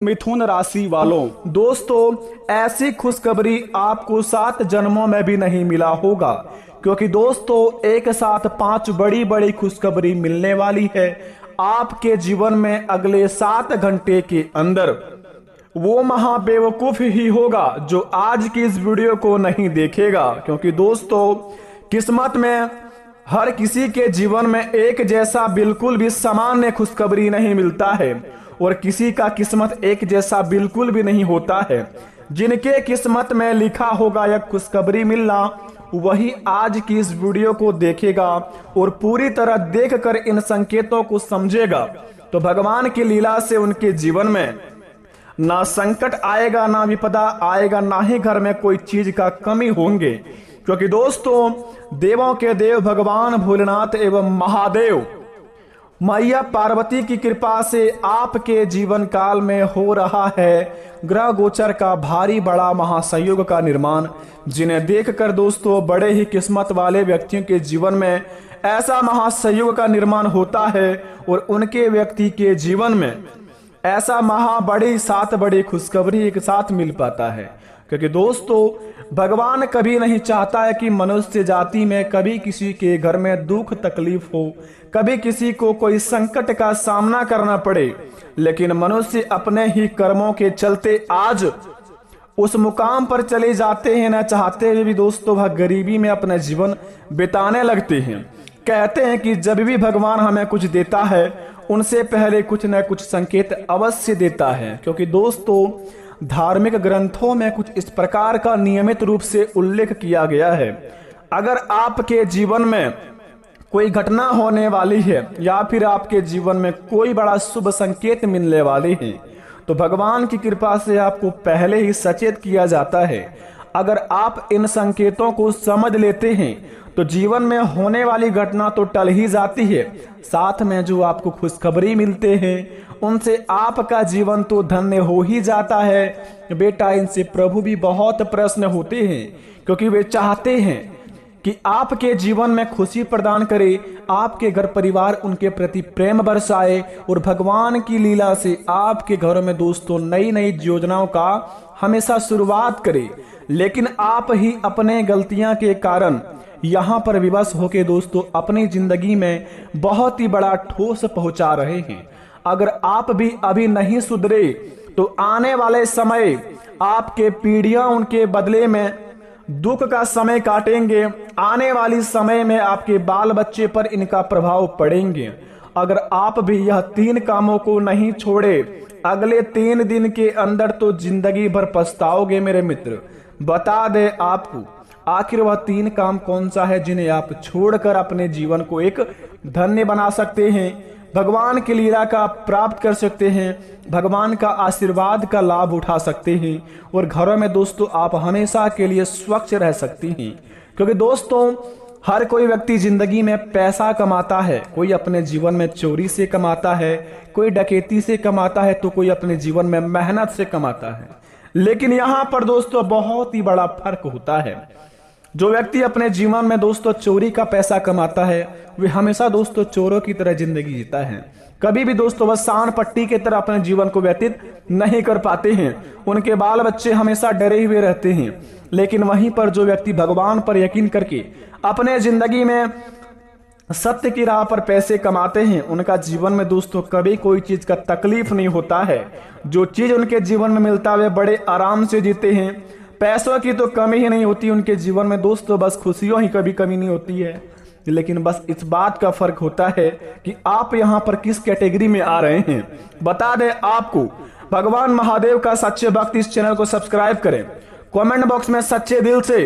मिथुन राशि वालों, दोस्तों ऐसी खुशखबरी आपको 7 जन्मों में भी नहीं मिला होगा, क्योंकि दोस्तों एक साथ 5 बड़ी बड़ी खुशखबरी मिलने वाली है आपके जीवन में अगले 7 घंटे के अंदर। वो महाबेवकूफ ही होगा जो आज की इस वीडियो को नहीं देखेगा, क्योंकि दोस्तों किस्मत में हर किसी के जीवन में एक जैसा बिल्कुल भी सामान्य खुशखबरी नहीं मिलता है और किसी का किस्मत एक जैसा बिल्कुल भी नहीं होता है। जिनके किस्मत में लिखा होगा यह खुशखबरी मिलना, वही आज की इस वीडियो को देखेगा और पूरी तरह देखकर इन संकेतों को समझेगा तो भगवान की लीला से उनके जीवन में ना संकट आएगा, ना विपदा आएगा, ना ही घर में कोई चीज का कमी होंगे। क्योंकि दोस्तों देवों के देव भगवान भोलेनाथ एवं महादेव मैया पार्वती की कृपा से आपके जीवन काल में हो रहा है ग्रह गोचर का भारी बड़ा महासंयोग का निर्माण, जिन्हें देखकर दोस्तों बड़े ही किस्मत वाले व्यक्तियों के जीवन में ऐसा महासंयोग का निर्माण होता है और उनके व्यक्ति के जीवन में ऐसा बड़ी 7 बड़ी खुशखबरी एक साथ मिल पाता है। क्योंकि दोस्तों भगवान कभी नहीं चाहता है कि मनुष्य जाति में कभी किसी के घर में दुख तकलीफ हो, कभी किसी को कोई संकट का सामना करना पड़े, लेकिन मनुष्य अपने ही कर्मों के चलते आज उस मुकाम पर चले जाते हैं, न चाहते हुए भी दोस्तों वह गरीबी में अपना जीवन बिताने लगते हैं। कहते हैं कि जब भी भगवान हमें कुछ देता है उनसे पहले कुछ न कुछ संकेत अवश्य देता है। क्योंकि दोस्तों धार्मिक ग्रंथों में कुछ इस प्रकार का नियमित रूप से उल्लेख किया गया है, अगर आपके जीवन में कोई घटना होने वाली है या फिर आपके जीवन में कोई बड़ा शुभ संकेत मिलने वाले हैं तो भगवान की कृपा से आपको पहले ही सचेत किया जाता है। अगर आप इन संकेतों को समझ लेते हैं तो जीवन में होने वाली घटना तो टल ही जाती है, साथ में जो आपको खुशखबरी मिलते हैं उनसे आपका जीवन तो धन्य हो ही जाता है। बेटा इनसे प्रभु भी बहुत प्रसन्न होते हैं, क्योंकि वे चाहते हैं कि आपके जीवन में खुशी प्रदान करे, आपके घर परिवार उनके प्रति प्रेम बरसाए और भगवान की लीला से आपके घरों में दोस्तों नई नई योजनाओं का हमेशा शुरुआत करे। लेकिन आप ही अपने गलतियां के कारण यहाँ पर विवश होके दोस्तों अपनी जिंदगी में बहुत ही बड़ा ठोस पहुंचा रहे हैं। अगर आप भी अभी नहीं सुधरे तो आने वाले समय आपके पीढ़ियां उनके बदले में दुख का समय काटेंगे। आने वाली समय में आपके बाल बच्चे पर इनका प्रभाव पड़ेंगे। अगर आप भी यह 3 कामों को नहीं छोड़े अगले 3 दिन के अंदर तो जिंदगी भर पछताओगे मेरे मित्र। बता दे आपको आखिर वह 3 काम कौन सा है जिन्हें आप छोड़कर अपने जीवन को एक धन्य बना सकते हैं, भगवान की लीला का प्राप्त कर सकते हैं, भगवान का आशीर्वाद का लाभ उठा सकते हैं और घरों में दोस्तों आप हमेशा के लिए स्वच्छ रह सकती हैं। क्योंकि दोस्तों हर कोई व्यक्ति जिंदगी में पैसा कमाता है, कोई अपने जीवन में चोरी से कमाता है, कोई डकैती से कमाता है, तो कोई अपने जीवन में मेहनत से कमाता है। लेकिन यहाँ पर दोस्तों बहुत ही बड़ा फर्क होता है। जो व्यक्ति अपने जीवन में दोस्तों चोरी का पैसा कमाता है वे हमेशा दोस्तों चोरों की तरह जिंदगी जीता है, कभी भी दोस्तों वह शान पट्टी की तरह अपने जीवन को व्यतीत नहीं कर पाते हैं। उनके बाल बच्चे हमेशा डरे हुए रहते हैं। लेकिन वहीं पर जो व्यक्ति भगवान पर यकीन करके अपने जिंदगी में सत्य की राह पर पैसे कमाते हैं उनका जीवन में दोस्तों कभी कोई चीज का तकलीफ नहीं होता है। जो चीज उनके जीवन में मिलता है वे बड़े आराम से जीते हैं। पैसों की तो कमी ही नहीं होती उनके जीवन में दोस्तों, बस खुशियों ही कभी कमी नहीं होती है। लेकिन बस इस बात का फर्क होता है कि आप यहाँ पर किस कैटेगरी में आ रहे हैं। बता दें आपको भगवान महादेव का सच्चे भक्त इस चैनल को सब्सक्राइब करें, कमेंट बॉक्स में सच्चे दिल से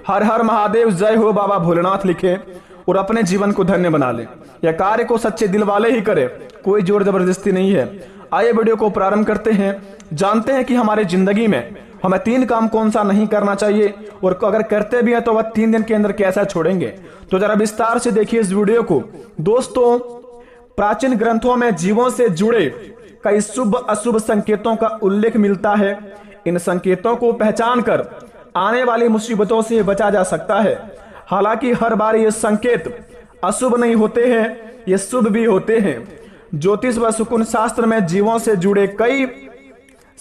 हर हर महादेव जय हो बाबा भोलेनाथ लिखें और अपने जीवन को धन्य बना लें। यह कार्य को सच्चे दिल वाले ही करें, कोई जोर जबरदस्ती नहीं है। आइए वीडियो को प्रारंभ करते हैं, जानते हैं कि हमारे जिंदगी में हमें 3 काम कौन सा नहीं करना चाहिए और अगर करते भी हैं तो वह 3 दिन के अंदर कैसा छोड़ेंगे। तो जरा विस्तार से देखिए इस वीडियो को। दोस्तों प्राचीन ग्रंथों में जीवों से जुड़े कई शुभ अशुभ संकेतों का उल्लेख मिलता है। इन संकेतों को पहचान कर आने वाली मुसीबतों से बचा जा सकता है। हालांकि हर बार ये संकेत अशुभ नहीं होते हैं, ये शुभ भी होते हैं। ज्योतिष व शकुन शास्त्र में जीवों से जुड़े कई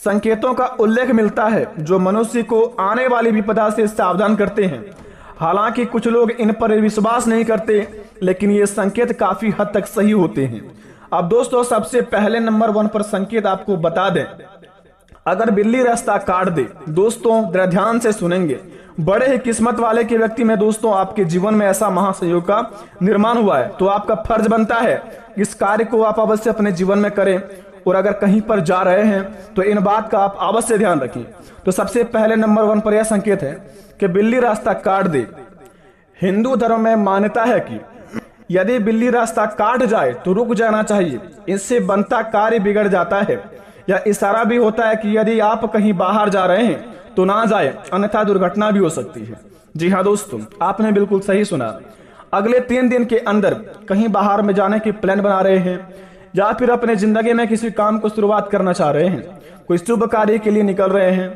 संकेतों का उल्लेख मिलता है जो मनुष्य को आने वाली विपदा से सावधान करते हैं। हालांकि कुछ लोग इन पर विश्वास नहीं करते, लेकिन ये संकेत काफी हद तक सही होते हैं। अब दोस्तों सबसे पहले नंबर 1 पर संकेत आपको बता दें, अगर बिल्ली रास्ता काट दे, दोस्तों जरा ध्यान से सुनेंगे, बड़े ही किस्मत वाले के व्यक्ति में दोस्तों आपके जीवन में ऐसा महासंयोग का निर्माण हुआ है, तो आपका फर्ज बनता है इस कार्य को आप अवश्य अपने जीवन में करें। और अगर कहीं पर जा रहे हैं तो इन बात का आप अवश्य ध्यान रखें। तो सबसे पहले नंबर 1 पर यह संकेत है कि बिल्ली रास्ता काट दे। हिंदू धर्म में मान्यता है कि यदि बिल्ली रास्ता काट जाए तो रुक जाना चाहिए, इससे बनता कार्य बिगड़ जाता है। या इशारा भी होता है कि यदि आप कहीं बाहर जा रहे हैं तो ना जाए, अन्यथा दुर्घटना भी हो सकती है। जी हाँ दोस्तों, आपने बिल्कुल सही सुना। अगले 3 दिन के अंदर कहीं बाहर में जाने की प्लान बना रहे हैं या फिर अपने जिंदगी में किसी काम को शुरुआत करना चाह रहे हैं, कोई शुभ कार्य के लिए निकल रहे हैं।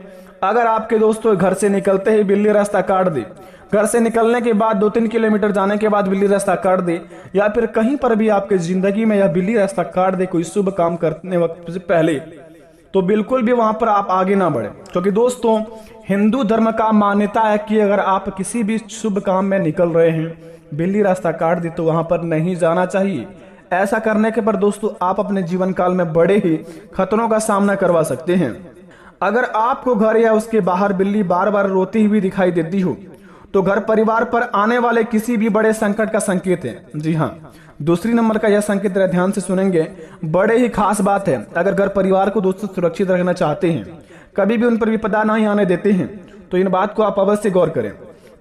अगर आपके दोस्तों घर से निकलते ही बिल्ली रास्ता काट दे, घर से निकलने के बाद 2-3 किलोमीटर जाने के बाद बिल्ली रास्ता काट दे, या फिर कहीं पर भी आपके जिंदगी में यह बिल्ली रास्ता काट दे कोई शुभ काम करने वक्त से पहले, तो बिल्कुल भी वहां पर आप आगे ना बढ़े। क्योंकि दोस्तों हिंदू धर्म का मान्यता है कि अगर आप किसी भी शुभ काम में निकल रहे हैं, बिल्ली रास्ता काट दे तो वहां पर नहीं जाना चाहिए। ऐसा करने के पर दोस्तों आप अपने जीवन काल में बड़े ही खतरों का सामना करवा सकते हैं। अगर आपको घर या उसके बाहर बिल्ली बार बार रोती हुई दिखाई देती हो तो घर परिवार पर आने वाले किसी भी बड़े संकट का संकेत है। जी हाँ, दूसरी नंबर का यह संकेत ध्यान से सुनेंगे, बड़े ही खास बात है। अगर घर परिवार को दोस्तों सुरक्षित रखना चाहते हैं, कभी भी उन पर विपदा नहीं आने देते हैं, तो इन बात को आप अवश्य गौर करें।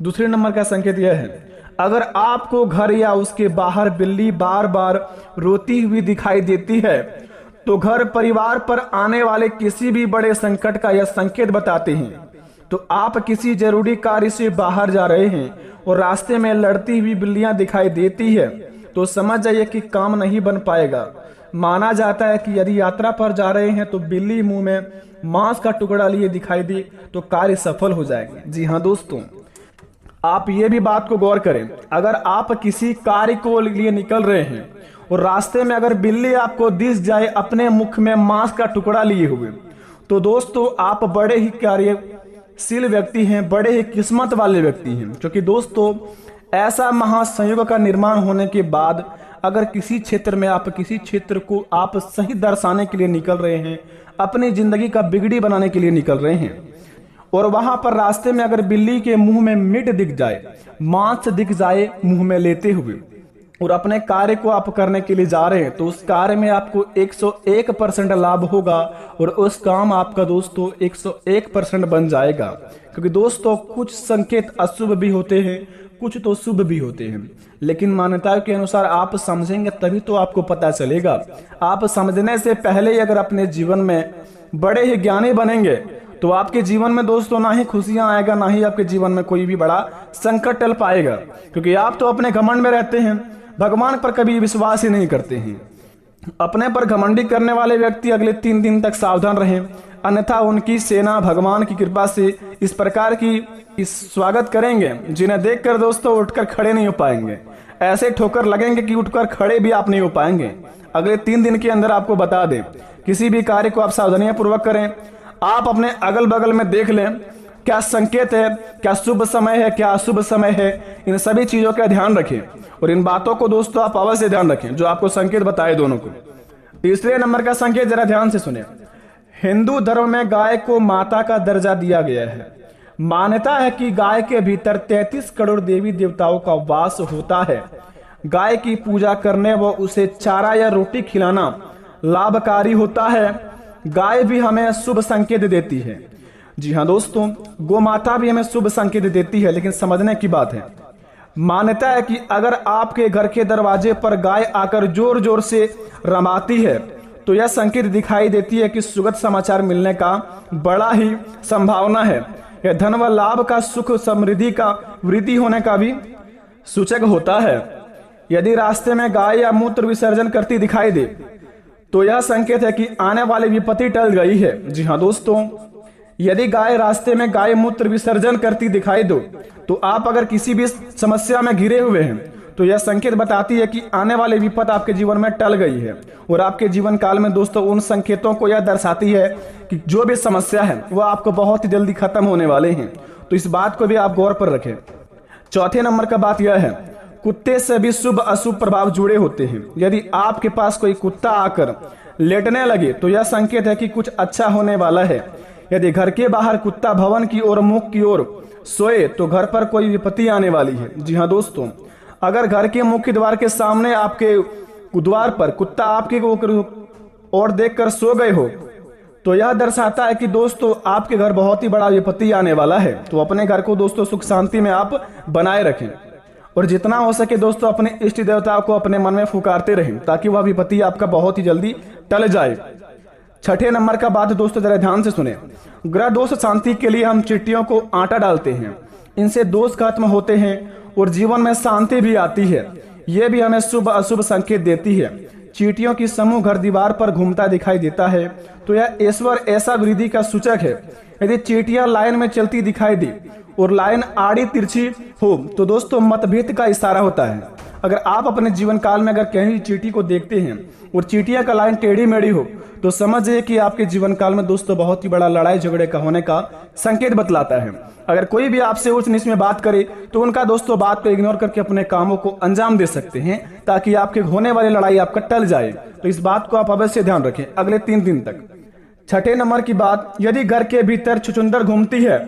दूसरे नंबर का संकेत यह है, अगर आपको घर या उसके बाहर बिल्ली बार बार रोती हुई दिखाई देती है तो घर परिवार पर आने वाले किसी भी बड़े संकट का यह संकेत बताते हैं। तो आप किसी जरूरी कार्य से बाहर जा रहे हैं और रास्ते में लड़ती हुई बिल्लियां दिखाई देती है तो समझ जाइए कि काम नहीं बन पाएगा। माना जाता है कि यदि यात्रा पर जा रहे हैं तो बिल्ली मुंह में मांस का टुकड़ा लिए दिखाई दे तो कार्य सफल हो जाएगा। जी हाँ दोस्तों, आप ये भी बात को गौर करें, अगर आप किसी कार्य को लिए निकल रहे हैं और रास्ते में अगर बिल्ली आपको दिख जाए अपने मुख में मांस का टुकड़ा लिए हुए, तो दोस्तों आप बड़े ही कार्यशील व्यक्ति हैं, बड़े ही किस्मत वाले व्यक्ति हैं। क्योंकि दोस्तों ऐसा महासंयोग का निर्माण होने के बाद अगर किसी क्षेत्र में आप किसी क्षेत्र को आप सही दर्शाने के लिए निकल रहे हैं, अपनी जिंदगी का बिगड़ी बनाने के लिए निकल रहे हैं, और वहां पर रास्ते में अगर बिल्ली के मुंह में मीट दिख जाए, मांस दिख जाए मुंह में लेते हुए, और अपने कार्य को आप करने के लिए जा रहे हैं, तो उस कार्य में आपको 101% लाभ होगा और उस काम आपका दोस्तों 101% बन जाएगा। क्योंकि दोस्तों कुछ संकेत अशुभ भी होते हैं, कुछ तो शुभ भी होते हैं, लेकिन मान्यताओं के अनुसार आप समझेंगे तभी तो आपको पता चलेगा। आप समझने से पहले ही अगर अपने जीवन में बड़े ही ज्ञानी बनेंगे तो आपके जीवन में दोस्तों ना ही खुशियां आएगा, ना ही आपके जीवन में कोई भी बड़ा संकट टल पाएगा। क्योंकि आप तो अपने घमंड में रहते हैं, भगवान पर कभी विश्वास ही नहीं करते हैं। अपने पर घमंडी करने वाले व्यक्ति अगले 3 दिन तक सावधान रहें, अन्यथा उनकी सेना भगवान की कृपा से इस प्रकार की स्वागत करेंगे जिन्हें देखकर दोस्तों उठकर खड़े नहीं हो पाएंगे। ऐसे ठोकर लगेंगे कि उठकर खड़े भी आप नहीं हो पाएंगे। अगले 3 दिन के अंदर आपको बता दें, किसी भी कार्य को आप सावधानी पूर्वक करें। आप अपने अगल बगल में देख लें क्या संकेत है, क्या शुभ समय है, क्या अशुभ समय है, इन सभी चीजों का ध्यान रखें और इन बातों को दोस्तों आप अवश्य ध्यान रखें जो आपको संकेत बताए दोनों को। तीसरे नंबर का संकेत जरा ध्यान से सुने, हिंदू धर्म में गाय को माता का दर्जा दिया गया है। मान्यता है कि गाय के भीतर 33 करोड़ देवी देवताओं का वास होता है। गाय की पूजा करने व उसे चारा या रोटी खिलाना लाभकारी होता है। गाय भी हमें शुभ संकेत देती है। जी हाँ दोस्तों, गौ माता भी हमें शुभ संकेत देती है, लेकिन समझने की बात है, मान्यता है कि अगर आपके घर के दरवाजे पर गाय आकर जोर जोर से रमाती है तो यह संकेत दिखाई देती है कि सुखद समाचार मिलने का बड़ा ही संभावना है। यह धन व लाभ का, सुख समृद्धि का, वृद्धि होने का भी सूचक होता है। यदि रास्ते में गाय या मूत्र विसर्जन करती दिखाई दे तो यह संकेत है कि आने वाली विपत्ति टल गई है। जी हाँ दोस्तों, यदि गाय रास्ते में गाय मूत्र विसर्जन करती दिखाई दो तो आप अगर किसी भी समस्या में घिरे हुए हैं तो यह संकेत बताती है कि आने वाली विपद आपके जीवन में टल गई है। और आपके जीवन काल में दोस्तों उन संकेतों को यह दर्शाती है कि जो भी समस्या है वह आपको बहुत ही जल्दी खत्म होने वाले हैं। तो इस बात को भी आप गौर पर रखें। चौथे नंबर का बात यह है, कुत्ते से भी शुभ अशुभ प्रभाव जुड़े होते हैं। यदि आपके पास कोई कुत्ता आकर लेटने लगे तो यह संकेत है कि कुछ अच्छा होने वाला है। यदि घर के बाहर कुत्ता भवन की ओर मुख की ओर सोए तो घर पर कोई विपत्ति आने वाली है। जी हाँ दोस्तों, अगर घर के मुख्य द्वार के सामने आपके द्वार पर कुत्ता आपके ओर देखकर सो गए हो तो यह दर्शाता है कि दोस्तों आपके घर बहुत ही बड़ा विपत्ति आने वाला है। तो अपने घर को दोस्तों सुख शांति में आप बनाए रखें और जितना हो सके दोस्तों अपने इष्ट देवताओं को अपने मन में पुकारते रहें ताकि वह विपत्ति आपका बहुत ही जल्दी टल जाए। छठे नंबर का बात दोस्तों जरा ध्यान से सुने। ग्रह दोष शांति के लिए हम चींटियों को आटा डालते हैं, इनसे दोष खत्म होते हैं और जीवन में शांति भी आती है। यह भी हमें शुभ अशुभ संकेत देती है। चींटियों की समूह घर दीवार पर घूमता दिखाई देता है तो यह ईश्वर ऐसा वृद्धि का सूचक है। यदि चींटियां लाइन में चलती दिखाई दी और लाइन आड़ी तिरछी हो तो दोस्तों मतभेद का इशारा होता है। अगर आप अपने जीवन काल में अगर कहीं चींटी को देखते हैं और चींटियां का लाइन टेढ़ी मेढ़ी हो तो समझिए कि आपके जीवन काल में दोस्तों बहुत ही बड़ा लड़ाई झगड़े का होने का संकेत बतलाता है। अगर कोई भी आपसे उच्च नीच में बात करे तो उनका दोस्तों बात को इग्नोर करके अपने कामों को अंजाम दे सकते हैं ताकि आपके होने वाली लड़ाई आपका टल जाए। तो इस बात को आप अवश्य ध्यान रखें अगले 3 दिन तक। छठे नंबर की बात, यदि घर के भीतर छुछुंदर घूमती है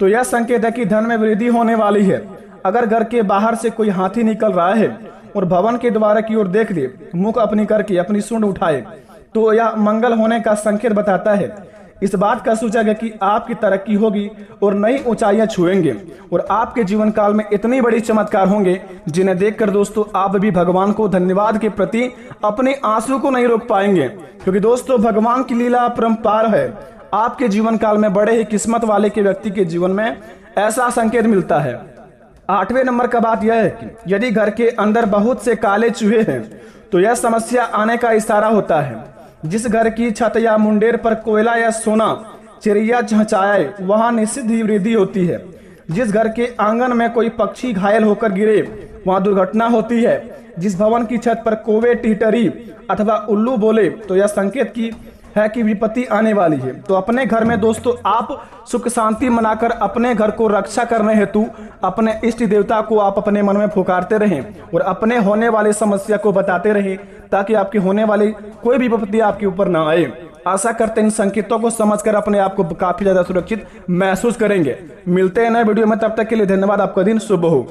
तो यह संकेत है कि धन में वृद्धि होने वाली है। अगर घर के बाहर से कोई हाथी निकल रहा है और भवन के द्वार की ओर देख ले, मुख अपनी करके अपनी सूंड उठाए तो यह मंगल होने का संकेत बताता है। इस बात का सूचक है कि आपकी तरक्की होगी और नई ऊंचाइयां छुएंगे और आपके जीवन काल में इतनी बड़ी चमत्कार होंगे जिन्हें देखकर दोस्तों आप भी भगवान को धन्यवाद के प्रति अपने आंसू को नहीं रोक पाएंगे, क्योंकि दोस्तों भगवान की लीला अपरंपार है। आपके जीवन काल में बड़े ही किस्मत वाले के व्यक्ति के जीवन में ऐसा संकेत मिलता है। 8वें नंबर का बात यह है कि यदि घर के अंदर बहुत से काले चूहे हैं तो यह समस्या आने का इशारा होता है। जिस घर की छत या मुंडेर पर कोयला या सोना चिड़िया चहचहाए वहां निश्चित ही वृद्धि होती है। जिस घर के आंगन में कोई पक्षी घायल होकर गिरे वहां दुर्घटना होती है। जिस भवन की छत पर कौवे टिटरी अथवा उल्लू बोले तो यह संकेत की है कि विपत्ति आने वाली है। तो अपने घर में दोस्तों आप सुख शांति मनाकर अपने घर को रक्षा करने हेतु अपने इष्ट देवता को आप अपने मन में पुकारते रहें और अपने होने वाली समस्या को बताते रहें ताकि आपकी होने वाली कोई भी विपत्ति आपके ऊपर ना आए। आशा करते हैं इन संकेतों को समझकर अपने आप को काफी ज्यादा सुरक्षित महसूस करेंगे। मिलते हैं नए वीडियो में, तब तक के लिए धन्यवाद। आपका दिन शुभ हो।